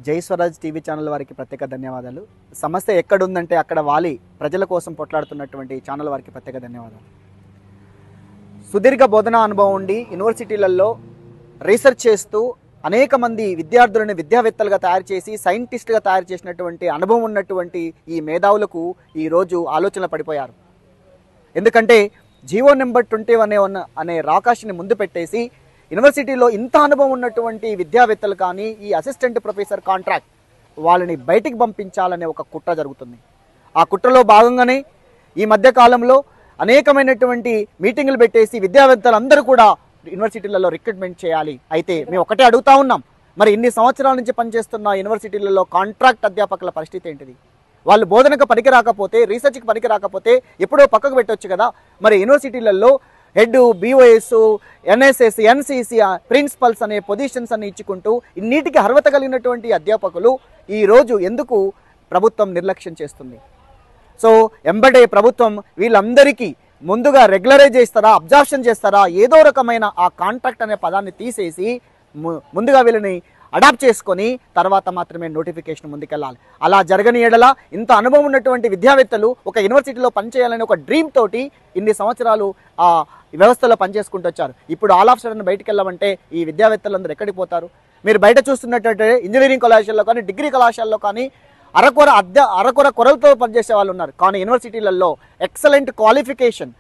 జై Swaraj TV channel వారికి ప్రత్యేక ధన్యవాదాలు. సమస్య ఎక్కడుందంటే అక్కడ వాలి ప్రజల కోసం పొట్లాడుతున్నటువంటి ఛానల్ వారికి ప్రత్యేక ధన్యవాదాలు. సుదీర్ఘ బోధనా అనుభవం ఉండి యూనివర్సిటీలలో రీసెర్చ్ చేస్తూ అనేక మంది విద్యార్థులను విద్యావేత్తలుగా తయారు చేసి సైంటిస్ట్గా తయారు చేసినటువంటి అనుభవం ఉన్నటువంటి ఈ మేధావులకు ఈరోజు ఆలోచనలు పడిపోయారు. ఎందుకంటే జీవో నెంబర్ 21 అనే రాకాషిని ముందు పెట్టేసి యూనివర్సిటీలో ఇంత అనుభవం ఉన్నటువంటి విద్యావేత్తలు కానీ ఈ అసిస్టెంట్ ప్రొఫెసర్ కాంట్రాక్ట్ వాళ్ళని బయటికి పంపించాలనే ఒక కుట్ర జరుగుతుంది. ఆ కుట్రలో భాగంగానే ఈ మధ్య కాలంలో అనేకమైనటువంటి మీటింగులు పెట్టేసి విద్యావేత్తలు అందరూ కూడా యూనివర్సిటీలలో రిక్రూట్మెంట్ చేయాలి. అయితే మేము ఒకటే అడుగుతా ఉన్నాం, మరి ఇన్ని సంవత్సరాల నుంచి పనిచేస్తున్న యూనివర్సిటీలలో కాంట్రాక్ట్ అధ్యాపకుల పరిస్థితి ఏంటిది? వాళ్ళు బోధనకు పనికి రాకపోతే, రీసెర్చ్కి పనికి రాకపోతే ఎప్పుడో పక్కకు పెట్టవచ్చు కదా. మరి యూనివర్సిటీలలో head, BOS, NSS, NCC, principals అనే పొజిషన్స్ అన్ని ఇచ్చుకుంటూ ఇన్నిటికి అర్హత కలిగినటువంటి అధ్యాపకులు ఈరోజు ఎందుకు ప్రభుత్వం నిర్లక్ష్యం చేస్తుంది? సో ఎంబడే ప్రభుత్వం వీళ్ళందరికీ ముందుగా రెగ్యులరైజ్ చేస్తారా, అబ్జార్ప్షన్ చేస్తారా, ఏదో రకమైన ఆ కాంట్రాక్ట్ అనే పదాన్ని తీసేసి ముందుగా వీళ్ళని అడాప్ట్ చేసుకొని తర్వాత మాత్రమే నోటిఫికేషన్ ముందుకెళ్ళాలి. అలా జరగని ఎడల ఇంత అనుభవం ఉన్నటువంటి విద్యావేత్తలు ఒక యూనివర్సిటీలో పనిచేయాలని ఒక డ్రీమ్ తోటి ఇన్ని సంవత్సరాలు ఆ వ్యవస్థలో పనిచేసుకుంటూ వచ్చారు. ఇప్పుడు ఆల్ ఆఫ్ సడన్ బయటికి వెళ్ళమంటే ఈ విద్యావేత్తలందరూ ఎక్కడికి పోతారు? మీరు బయట చూస్తున్నట్టు ఇంజనీరింగ్ కళాశాలలో కానీ, డిగ్రీ కళాశాలలో కానీ అరకొర కొరలతో పనిచేసే వాళ్ళు ఉన్నారు. కానీ యూనివర్సిటీలలో ఎక్సలెంట్ క్వాలిఫికేషన్,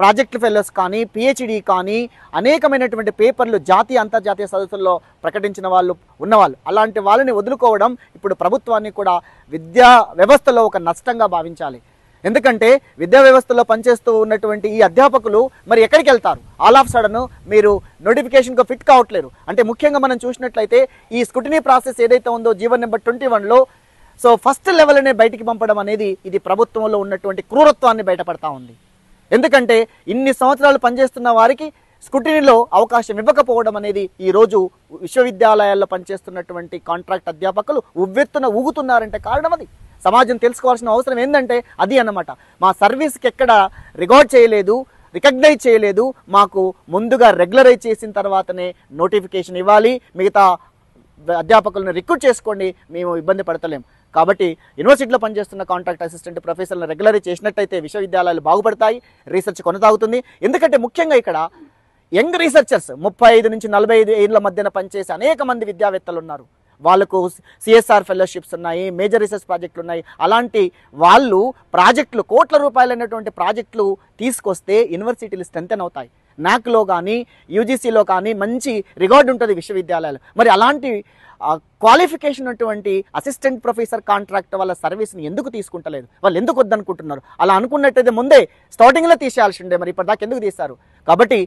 ప్రాజెక్ట్ ఫెలోస్ కానీ, పిహెచ్డి కానీ, అనేకమైనటువంటి పేపర్లు జాతీయ అంతర్జాతీయ సదస్సుల్లో ప్రకటించిన వాళ్ళు ఉన్నవాళ్ళు, అలాంటి వాళ్ళని వదులుకోవడం ఇప్పుడు ప్రభుత్వాన్ని కూడా విద్యా వ్యవస్థలో ఒక నష్టంగా భావించాలి. ఎందుకంటే విద్యా వ్యవస్థలో పనిచేస్తూ ఉన్నటువంటి ఈ అధ్యాపకులు మరి ఎక్కడికి వెళ్తారు? ఆల్ ఆఫ్ సడన్ మీరు నోటిఫికేషన్కు ఫిట్ కావట్లేరు. అంటే ముఖ్యంగా మనం చూసినట్లయితే ఈ స్క్రూటినీ ప్రాసెస్ ఏదైతే ఉందో జీవో నెంబర్ 21లో సో ఫస్ట్ లెవెల్నే బయటికి పంపడం అనేది ఇది ప్రభుత్వంలో ఉన్నటువంటి క్రూరత్వాన్ని బయటపడతా ఉంది. ఎందుకంటే ఇన్ని సంవత్సరాలు పనిచేస్తున్న వారికి స్క్రూటినీలో అవకాశం ఇవ్వకపోవడం అనేది ఈరోజు విశ్వవిద్యాలయాల్లో పనిచేస్తున్నటువంటి కాంట్రాక్ట్ అధ్యాపకులు ఉవ్వెత్తున ఊగుతున్నారంటే కారణం అది. సమాజం తెలుసుకోవాల్సిన అవసరం ఏంటంటే అది అన్నమాట. మా సర్వీస్కి ఎక్కడ రికగ్నైజ్ చేయలేదు, మాకు ముందుగా రెగ్యులరైజ్ చేసిన తర్వాతనే నోటిఫికేషన్ ఇవ్వాలి, మిగతా అధ్యాపకులను రిక్రూట్ చేసుకోండి, మేము ఇబ్బంది పడతలేం. కాబట్టి యూనివర్సిటీలో పనిచేస్తున్న కాంట్రాక్ట్ అసిస్టెంట్ ప్రొఫెసర్లను రెగ్యులరైజ్ చేసినట్టయితే విశ్వవిద్యాలయాలు బాగుపడతాయి, రీసెర్చ్ కొనసాగుతుంది. ఎందుకంటే ముఖ్యంగా ఇక్కడ యంగ్ రీసెర్చర్స్ 35 నుంచి 45 ఏళ్ల మధ్యన పనిచేసే అనేక మంది విద్యావేత్తలు ఉన్నారు. వాళ్ళకు సిఎస్ఆర్ ఫెలోషిప్స్ ఉన్నాయి, మేజర్ రీసెర్చ్ ప్రాజెక్టులు ఉన్నాయి. అలాంటి వాళ్ళు ప్రాజెక్టులు కోట్ల రూపాయలైనటువంటి ప్రాజెక్టులు తీసుకొస్తే యూనివర్సిటీలు స్ట్రెంథెన్ అవుతాయి. నాక్లో కానీ, యూజీసీలో కానీ మంచి రికార్డు ఉంటుంది విశ్వవిద్యాలయాలు. మరి అలాంటి క్వాలిఫికేషన్ ఉన్నటువంటి అసిస్టెంట్ ప్రొఫెసర్ కాంట్రాక్ట్ వాళ్ళ సర్వీస్ని ఎందుకు తీసుకుంటలేదు? వాళ్ళు ఎందుకు వద్దనుకుంటున్నారు? అలా అనుకున్నట్టయితే ముందే స్టార్టింగ్లో తీసేయాల్సి ఉండే, మరి ఇప్పటిదాకా ఎందుకు తీశారు? కాబట్టి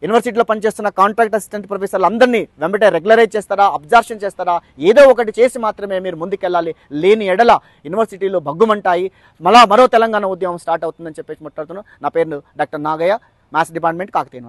యూనివర్సిటీలో పనిచేస్తున్న కాంట్రాక్ట్ అసిస్టెంట్ ప్రొఫెసర్లు అందరినీ వెంబటే రెగ్యులరైజ్ చేస్తారా, అబ్జార్ప్షన్ చేస్తారా? ఏదో ఒకటి చేసి మాత్రమే మీరు ముందుకెళ్ళాలి. లేని ఎడల యూనివర్సిటీలు భగ్గుమంటాయి. మరో తెలంగాణ ఉద్యమం స్టార్ట్ అవుతుందని చెప్పేసి మాట్లాడుతున్నాను. నా పేరు doctor Nagaiah, maths department, Kakatiya.